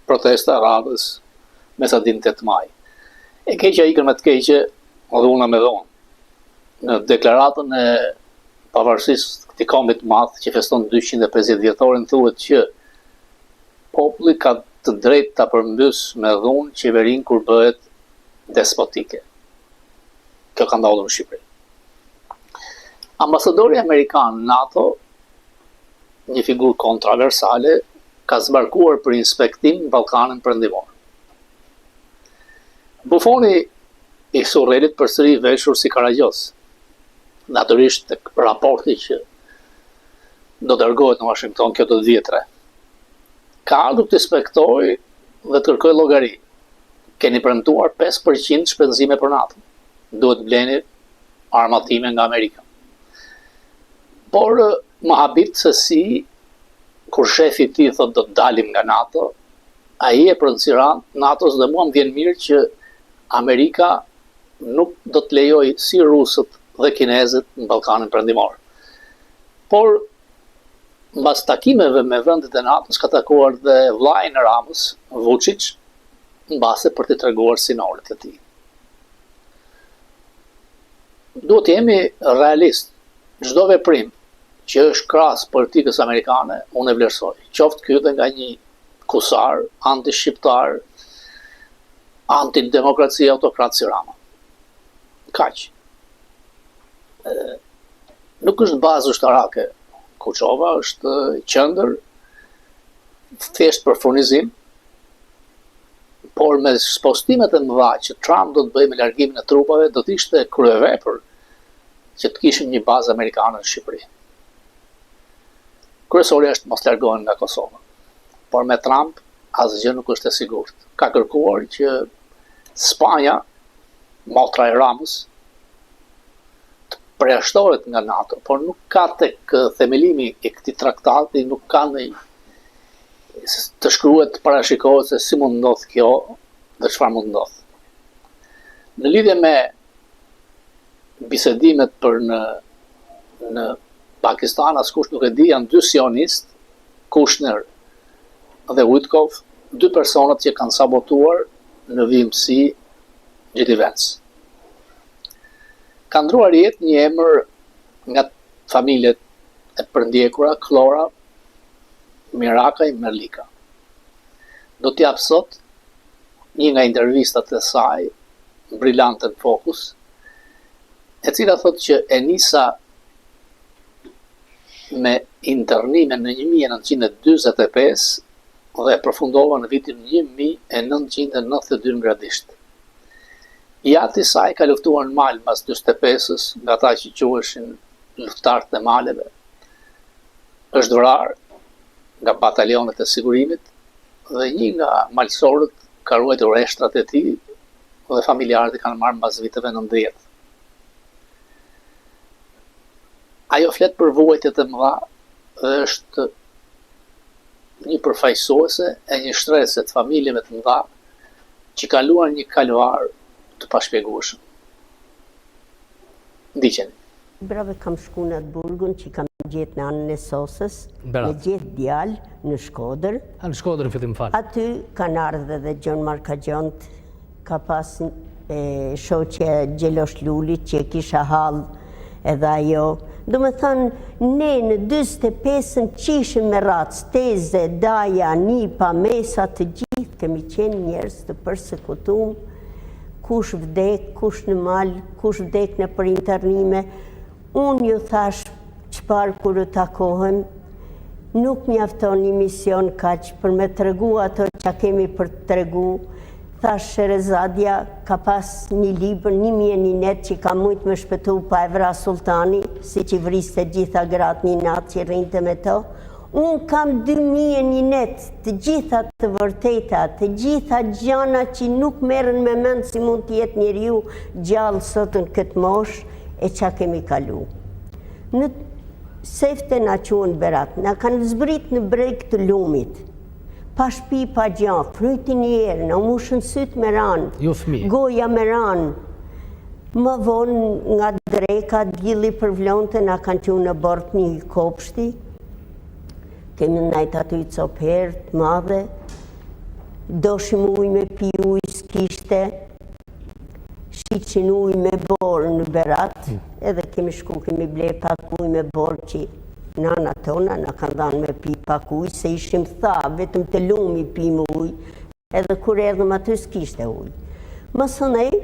protesta radhës me sa din 8 maj. E keqja ikën me të keqe, dhuna me dhonë. Në deklaratën e pavarësisë këtij kombit të madh që feston 250 vjetorin thuhet që populli ka të drejtë ta përmbys me dhunë qeverinë kur bëhet despotike. Kjo ka ndodhur në Shqipëri. Ambasadori amerikan NATO, një figurë kontroversale, ka zbarkuar për inspektim në Ballkanin Perëndimor. Bufoni i Surrelit përsëri veshur si Karagjos, natyrisht tek raporti që do dërgohet në Washington kjo të vjetre. Ka ardhur të inspektoj dhe të kërkoj llogari. Keni premtuar 5% shpenzime për NATO. Duhet bleni armatime nga Amerika. Por më habit se si kur shefi i tij thotë do të dalim nga NATO, ai e proncirant NATO-s dhe mua më vjen mirë që Amerika nuk do të lejoj si rusët dhe kinezët në Ballkanin Perëndimor. Por mbas takimeve me vendet e NATO-s ka takuar dhe vllai i Ramës, Vučić, mbase për të treguar sinoret e tij. Duhet të jemi realist. Çdo veprim që është krahas politikës amerikane, unë e vlerësoj. Qoftë ky dhe nga një kusar, anti-shqiptar, anti-demokraci, autokrat si Rama. Kaq. Nuk është bazë ushtarake. Kuçova është qendër thjesht për furnizim, por me postimet e mëdha që Trump do të bëjë me largimin e trupave, do të ishte kryevepër që të kishim një bazë amerikane në Shqipëri. Kryesorja është mos largohen nga Kosova. Por me Trump asgjë nuk është e sigurt. Ka kërkuar që Spanja, motra e Ramës, të përjashtohet nga NATO, por nuk ka tek themelimi i këtij traktati, nuk ka të shkruhet parashikohet se si mund ndodh kjo dhe çfarë mund ndodh. Në lidhje me bisedimet për në Pakistan, askush nuk e di, janë 2 sionistë, Kushner dhe Witkoff, 2 personat që kanë sabotuar në vimësi Gjiti Vance. Ka ndruar jetë një emër nga familjet e përndjekura, Klora, Mirakaj, Merlika. Do t'ja sot një nga intervistat e saj, brillante në Fokus, e cila thotë që e nisa me internime në 1945 dhe e përfundova në vitin 1992 gradisht. Jati saj ka luftuar në mal mas 45-ës nga ta që quheshin luftarët e maleve. Është vrarë nga batalionet e sigurimit dhe një nga malsorët ka ruajtur reshtrat e tij dhe familjarët i kanë marrë mbas viteve 90. Ajo flet për vuajtjet e mëdha dhe është një përfaqësuese e një shtrese të familjeve të mëdha që kaluan një kalvar të pashpjegueshëm. Ndiqeni. Brave kam shku në atë burgun që kam gjetë në anën e Sosës, me gjetë djalë në Shkodër. Në Shkodër në fillim falë. Aty kanë ardhe dhe Gjon Markagjont, ka pas shoqja Gjelosh Luli që kisha hallë edhe ajo. Do me thënë, ne në 45-ën qishim me ratës, teze, daja, nipa, mesa, të gjithë kemi qenë njerëz të përsekutum, kush vdek, kush në mal, kush vdek në për internime. Unë ju thash çfarë kur u takohem, nuk mjafton një mision kaq për me tregu ato që kemi për të tregu. Thash Sherezadia ka pas një libër, 1001 net që ka mujt me shpëtu pa e vra sultani, si që vriste gjitha gratë një natë që rrinte me to. Unë kam 2001 net, të gjitha të vërteta, të gjitha gjana që nuk merren me mend si mund të jetë njeriu gjallë sot në këtë mosh, e qa kemi kalu. Në sefte na quhen berat, na kanë zbrit në breg të lumit. Pa shpi, pa gjatë, frytin njerë, në mushën sytë me ranë, goja me ranë. Më vonë nga dreka, djilli për vlonte, na kanë që në bort një kopshti. Kemi najtë aty copherë të madhe. doshim ujë me pi ujë s'kishte, shiqin ujë me borë në Berat, edhe kemi shku, kemi ble pak ujë me borë që nana tona na kanë dhanë me pi pak ujë, se ishim tha, vetëm të lumi pim ujë, edhe kur erdhëm aty s'kishte ujë. Mësënej,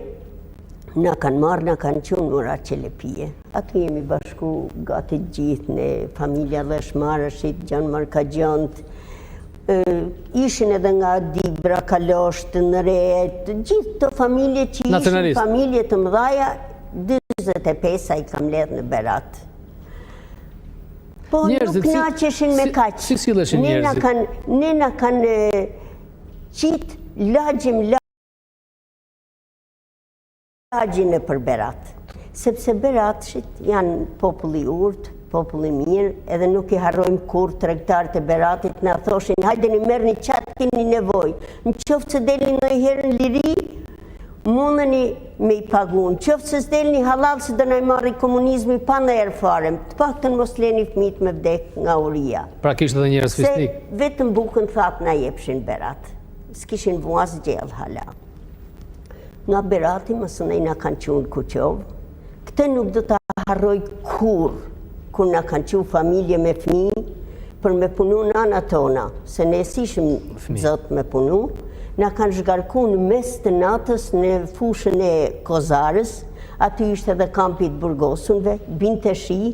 na kanë marrë, na kanë qunë mëra Qelepije. Aty jemi bashku gati gjithë në familja dhe Shmarëshit, Gjan Markagjant, ishin edhe nga Dibra, Kalosht, Nëret, gjithë të familje që ishin familje të mëdhaja, 25 i kam ledhë në Berat. Po nuk na qeshin me kaq. Si silleshin njerëzit? Ne na kanë qitë lagjim lagjin e për Berat. Sepse Beratshit janë populli urtë, populli mirë, edhe nuk i harrojmë kur tregtarët e Beratit na thoshin, hajde një merrni qatë keni nevojë. Në qoftë se delni ndonjëherë në liri, mundeni me i pagun. Qoftë se s'delni halal se do na i marri komunizmi pa në erë fare, të paktën mos leni fëmijët me vdek nga uria. Pra kishte edhe njerëz fisnik. Se vetëm bukën thatë na jepshin Berat. S'kishin vuas gjellë hala. Nga Berati mësënej na kanë qunë Kuqovë. Këtë nuk do të harroj kur na kanë qunë familje me fëmijë, për me punu nana tona, se ne s'ishim zotë me punu, na kanë zhgarku në mes të natës në fushën e Kozarës, aty ishte edhe kampit burgosunve, binte shi,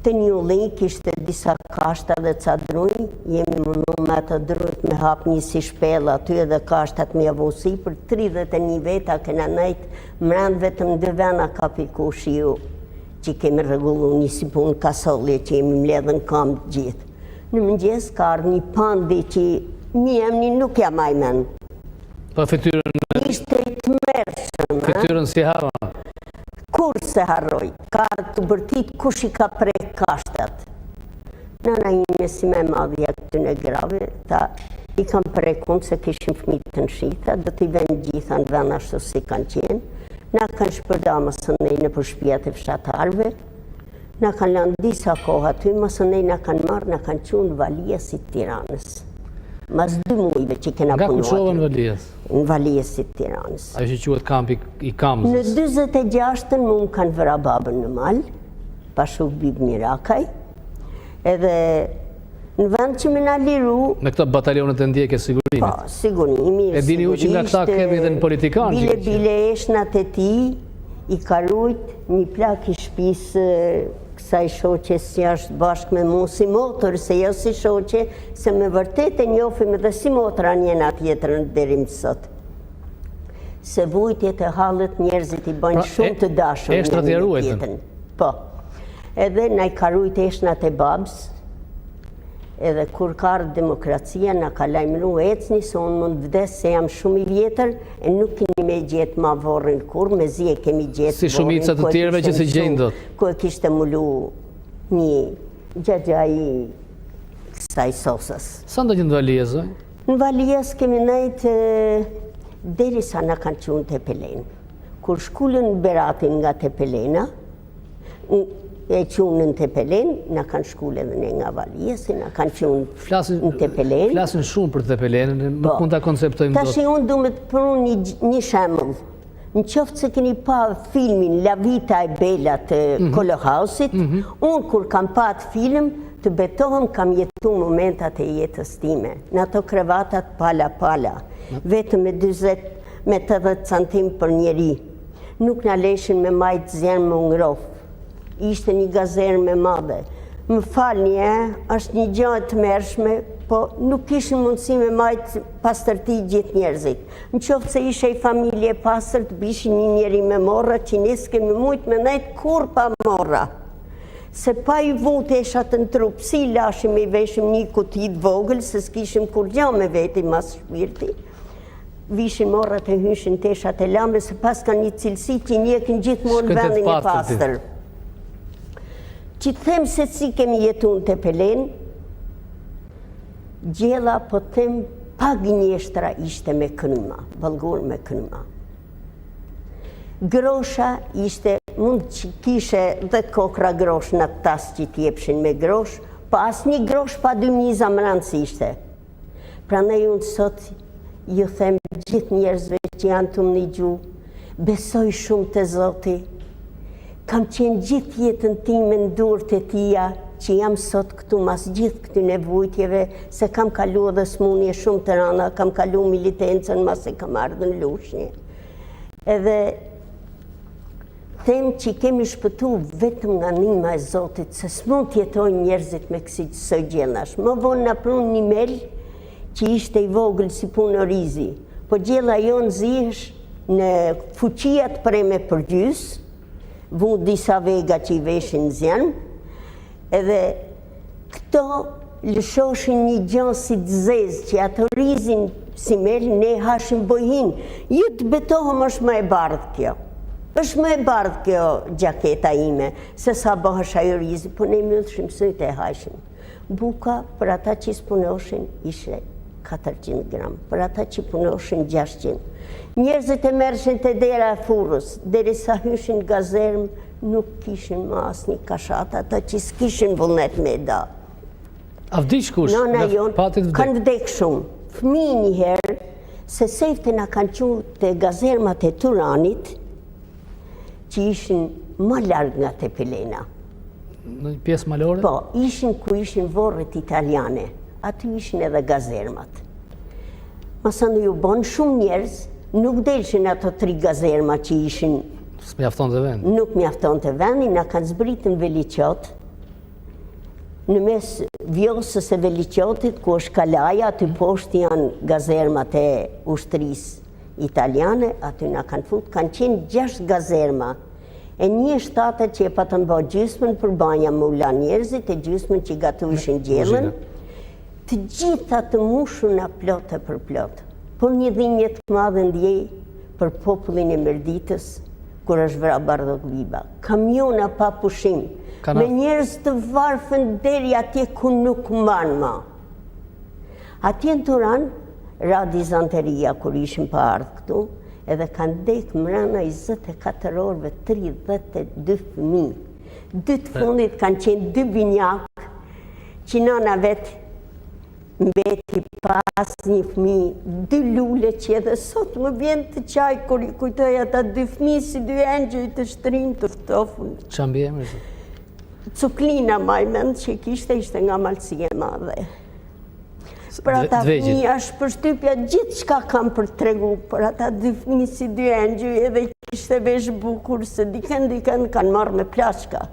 të një ullin kishte disa kashta dhe ca drunj, jemi mundu me atë drujt me hap një si shpela aty edhe kashtat me avusi, për 31 veta kena najtë mrand vetëm 2 vena ka piku shiu, që kemi regullu një si pun kasolje që jemi mledhen kam gjithë. Në mëngjes ka arë një pandi që mi emni nuk jam ajmen. Pa fytyrën... Ishte i të mërshëm. Fytyrën si hava. Kur se harroj, ka të bërtit kush i ka prej kashtat. Nana ime si me madhja këtë në grave, ta i kam prekun se kishim fëmijë të nshita, do t'i ven gjitha në ven ashtu si kanë qenë. Na kanë shpërda mësënej në përshpijat e fshatarve, na kanë lanë disa kohë aty, mësënej na kanë marrë, na kanë qunë Valijes i Tiranës. Mas 2 mujve që kena punu aty. Nga Kuqova në Valijes? Në Valijes i Tiranës. Ajo që quhet kampi i Kamzës? Në 26-ën mu më kanë vëra babën në malë, pashuk bibë Mirakaj, edhe në vend që me na liru... Me këto batalionet e ndjekje sigurimit? Po, sigurimi, e dini u që nga këta kemi edhe në politikanë? Bile eshnat e ti, i karujt një plak i shpisë kësaj shoqe si ashtë bashkë me mu si motor, se jo si shoqe, se me vërtet e njofim edhe si motra njena tjetër në derim të sot. Se vujtjet e halët njerëzit i bëjnë shumë të dashur në një tjetën. Po, edhe na i karujt eshnat e babës, edhe kur ka demokracia na ka lajmëru ecni se unë mund vdes se jam shumë i vjetër e nuk keni me gjetë ma vorrin kur, me zi e kemi gjetë si shumica të tjerëve që si gjenë dot. Ku e kishte mullu një gjagja i kësaj sosës. Sa ndo gjënë në Valijes? Në Valijes kemi nejtë deri sa na kanë qunë të Pelenë. Kur shkullën Beratin nga të Pelena, e qunën të Pelen, na kanë shkullë edhe ne nga Valijes, na kanë qunë në të Pelen. Flasin shumë për të Pelen, nuk mund të konceptojmë do. Tashi unë du me të përun një shemull. Në qoftë se keni pa filmin La Vita e Bella të Kolohausit, unë kur kam pat film, të betohem kam jetu momentat e jetës time. Në ato krevatat pala, vetëm me 80 centim për njeri. Nuk në leshin me majtë zjenë më ngrofë. Ishte një gazerë me madhe. Më falni, është një gjë të mërshme, po nuk ishin mundësi me majtë pastërti gjithë njerëzit. Në qoftë se ishe i familje pastër, të bishin një njeri me morra, që nisë kemi mujtë me nejtë kur pa morra. Se pa i vut e shatë në trup, si lashim i veshim një kutit vogël, se s'kishim kur gja me veti mas shpirti. Vishin morrat e hyshin të eshat e lambe, se pas ka një cilësi që njekin gjithë mund vendin e pastër. Që të them se si kemi jetu në të Pelen, gjela po të them pa gënjeshtra ishte me kënyma, valgur me kënyma. Grosha ishte, mund që kishe 10 kokra grosh në tas që t'jepshin me grosh, pa as një grosh pa 2 miza mranë si ishte. Pra ne unë sot ju them gjithë njerëzve që janë të më një gju, besoj shumë të Zoti. Kam qenë gjithë jetën time në durët e tia, që jam sot këtu mas gjithë këty nevojtjeve, se kam kalu edhe smunje shumë të rana, kam kalu militencën mas e kam ardhën lushnje. Edhe them që kemi shpëtu vetëm nga nima e Zotit, se s'mund t'jetojnë njerëzit me kësi së gjellash. Më vonë në prunë një mel që ishte i vogël si punë orizi, po gjella jonë zihesh në fuqijat prej me përgjys, vu disa vega që i veshin zjanë, edhe këto lëshoshin një gjanë si të zezë që ato rizin si mel, ne hashim bojhin. Ju të betohëm është më e bardhë kjo. është më e bardhë kjo gjaketa ime, se sa bëhësh ajo rizi, po ne mëllëshim sëjtë e hashim. Buka për ata që spunoshin ishe 400 gram, për ata që punoshin 600. Njerëzit e mershin të dera e furrës, deri sa hyshin gazerm, nuk kishin më asë një kashat, ata që s'kishin vullnet me da. A vdiq kush? Nona jonë kanë vdek shumë. Fëmi njëherë, se sejfte nga kanë qurë të gazermat e Turanit, që ishin më largë nga Tepelena. Në një pjesë malore? Po, ishin ku ishin vorët italiane, aty ishin edhe gazermat. Masandë ju bonë shumë njerëz, nuk delshin ato 3 gazerma që ishin. S'mjafton të vendi? Nuk mjafton të vendi, na kanë zbritën Veliqot, në mes Vjosës e Veliqotit, ku është Kalaja, aty poshtë janë gazermat e ushtrisë italiane, aty na kanë fut, kanë qenë 6 gazerma. E një shtate që e patën bë gjysmën për banja më ula njerëzit, e gjysmën që gatuishin gjellën, të gjitha të mushuna plotë për plotë. Por një dhimbje të madhe ndjej për popullin e Merditës, kur është vra Bardhogliba. Kamiona pa pushim, me njerëz të varfën deri atje ku nuk mbanë ma. Atje në Turan, ra dizanteria kur ishim pa ardhë këtu, edhe kanë dekë mrena 24 orëve 32 fëmijë. Dytë fundit kanë qenë 2 binjak, që nëna vetë mbeti pas një fëmijë, 2 lule që edhe sot më vjen të qaj kur i kujtoj ata 2 fëmijë si 2 engjëj të shtrim të ftofun. Qa mbi emri? Cuklina majmend që kishte ishte nga malësie madhe. Për ata fëmija shpërshtypja gjithë çka kam për tregu, për ata 2 fëmijë si 2 engjëj edhe kishte vesh bukur, se dikën kanë marrë me plashka,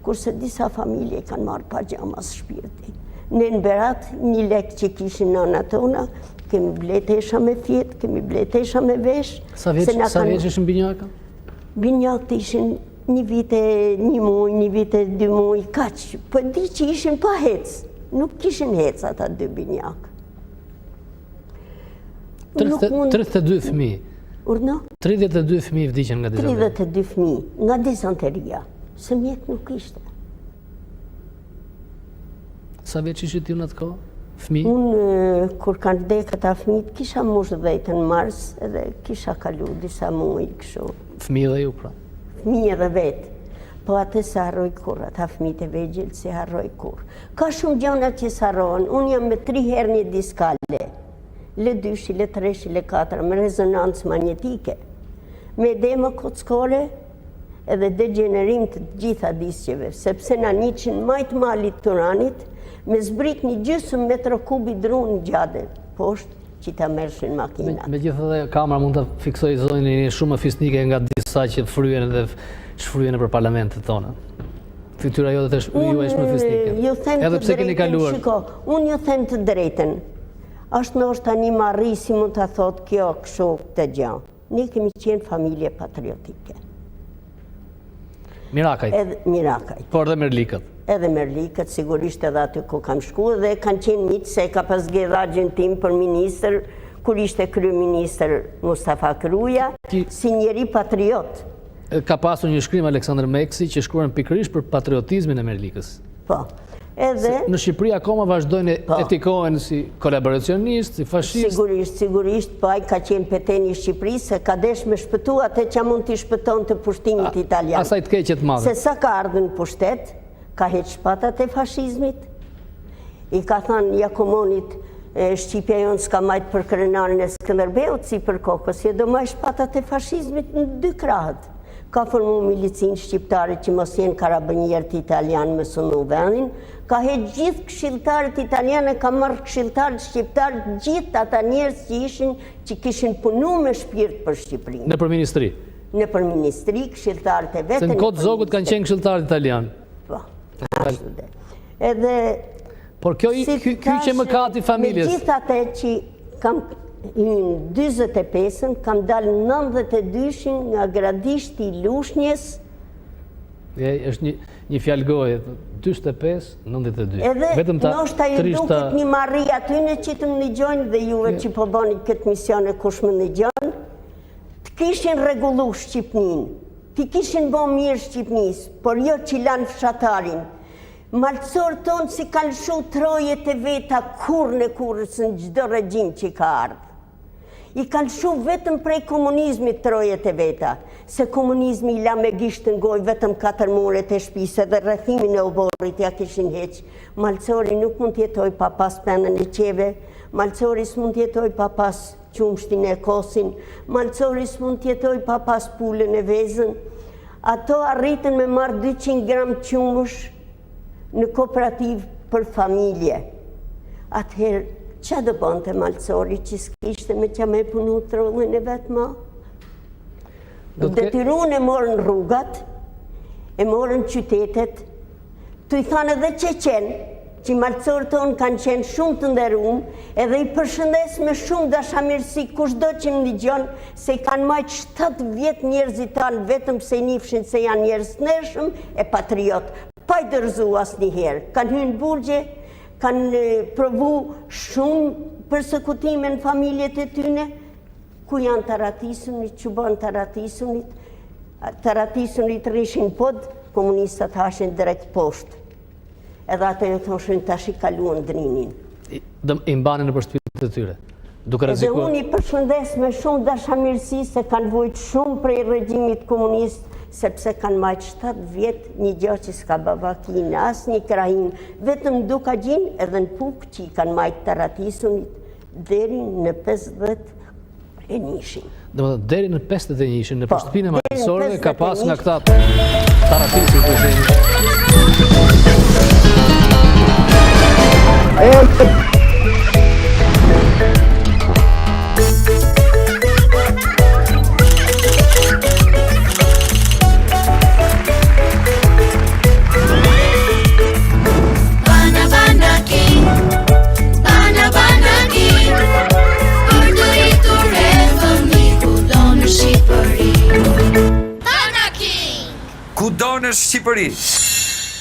kurse disa familje kanë marrë pa gjamas shpirti. Ne në Berat, 1 lek që kishin nëna tona, kemi bletesha me fjetë, kemi bletesha me vesh. Sa vjeç ishin binjaka? Binjakët ishin 1 vite 1 muaj, 1 vite 2 muaj, kaq. Po di që ishin pa hec, nuk kishin hec ata 2 binjakë. 32 fëmijë. Urna? 32 fëmijë vdiqen nga dizanteria. 32 fëmijë nga dizanteria, se mjet nuk ishte. Sa vjeç ishit ju në atë kohë? Fëmijë? Unë, kur kanë vdekë ata fëmijët, kisha mosh 10 mars, edhe kisha kalu disa muaj kështu. Fëmijë dhe ju pra? Fëmijë edhe vetë. Po atë se harroj kur, ata fëmijët e vegjël se harroj kur. Ka shumë gjona që s'harrohen. Unë jam me 3 hernie diskale. Le 2, le 3, le 4, me rezonancë magnetike, me edema kockore edhe degenerim të gjitha disqeve, sepse na niqin majtë malit Turanit, me zbrit një gjysmë metro kubi drunë gjade, poshtë që ta mershin makinat. Me gjithë dhe kamera mund të fiksoj zonjën një shumë fisnike nga disa që fryen dhe shfryen për parlamentet tona. Fytyra jo dhe ju e shme fisnike. Edhe pse keni kaluar. Unë ju them të drejten. Ashtë nështë tani marri si mund të thotë kjo kështu të gjanë. Ne kemi qenë familje patriotike. Mirakaj. Mirakaj. Por dhe Merlikët. Edhe Merlikët, sigurisht edhe aty ku kam shku, dhe kanë qenë mitë se ka pas gedhagjën tim për minister, kur ishte kryeministër Mustafa Kruja, si njeri patriot. Ka pasur një shkrim Aleksandr Meksi që shkruan pikërisht për patriotizmin e Merlikës. Po. Në Shqipëri akoma vazhdojnë etikohen si kolaboracionist, si fascist. Sigurisht, po ai ka qenë peteni i Shqipërisë, se ka desh me shpëtu atë që mund t'i shpëton të pushtimit italian. Asaj të keqet madhe. Se sa ka ardhën pushtet, ka heq shpatat e fashizmit, i ka thënë Jakomonit, Shqipja jonë s'ka majtë për krenarin e Skënderbeut si për kokës, do ma shpatat e fashizmit në dy krahët. Ka formu milicinë shqiptare që mos jenë karabinjerët italianë me sunu vendin, ka he gjithë këshilltarët italianë, ka marrë këshilltarët shqiptarët, gjithë ata njerëz që kishin punu me shpirt për Shqipërinë. Në për ministri? Në për ministri, këshilltarët e vetë. Se në kodë zogut kanë qenë këshilltarët italianë? Po, ashtu dhe. Edhe... Por kjo që më kati familjes? Me gjithë atë që kam hynë 25-ën, kam dalë 92-shin nga Gradishti i Lushnjës. Është një fjalë goje, 25, 92. Edhe nështë ju duket një marri atyne që të më një gjojnë dhe juve që po boni këtë misione kush më një gjojnë, të kishin regullu Shqipnin, të kishin bo mirë Shqipnis, por jo që lanë fshatarin. Malësorë tonë si kanë shu trojet e veta kur në kurës në gjdo regjim që ka ardhë. I kanë shu vetëm prej komunizmit trojet e veta, se komunizmi i la me gishtë në goj vetëm 4 muret e shpise dhe rrethimin e oborit ja kishin heqë. Malësori nuk mund tjetoj pa pas penën e qeve, Malësori s'mund tjetoj pa pas qumshtin e kosin, Malësori s'mund tjetoj pa pas pullën e vezën. Ato arritën me marrë 200 gram qumësh në kooperativ për familje. Atëherë, që do bënë të Malësori që s'kishte me që me punu të rollën e vetë ma? Detyrun e morën rrugat, e morën qytetet, të i thanë edhe Qeqen, që Malësorë tonë kanë qenë shumë të nderum, edhe i përshëndes me shumë dashamirësi kushdo që më digjon, se i kanë majtë 7 vjetë njerëzit tanë, vetëm se i nifshin se janë njerëz të ndershëm e patriot. Pa i dërzu asë njëherë. Kanë hynë burgje, kanë provu shumë persekutime në familjet e tyne, ku janë të ratisunit, që bënë të ratisunit rrishin pod, komunistat hashin drejt poshtë. Edhe atë e thoshin të shikaluan drinin. I mbanë në përshtypjet të tyre? Edhe unë i përshëndes me shumë dashamirësi se kanë vujtë shumë prej regjimit komunist, sepse kanë majtë 7 vjetë një gjë që s'ka bavakin, asë një krahin, vetëm duka gjinë edhe në pukë që i kanë majtë të ratisunit deri në 51-shin. Dhe më dhe deri në 51-shin, në përshtypjen e Malësorëve, ka pas nga këta të ratisunit të zhenjë. Kudo në Shqipëri.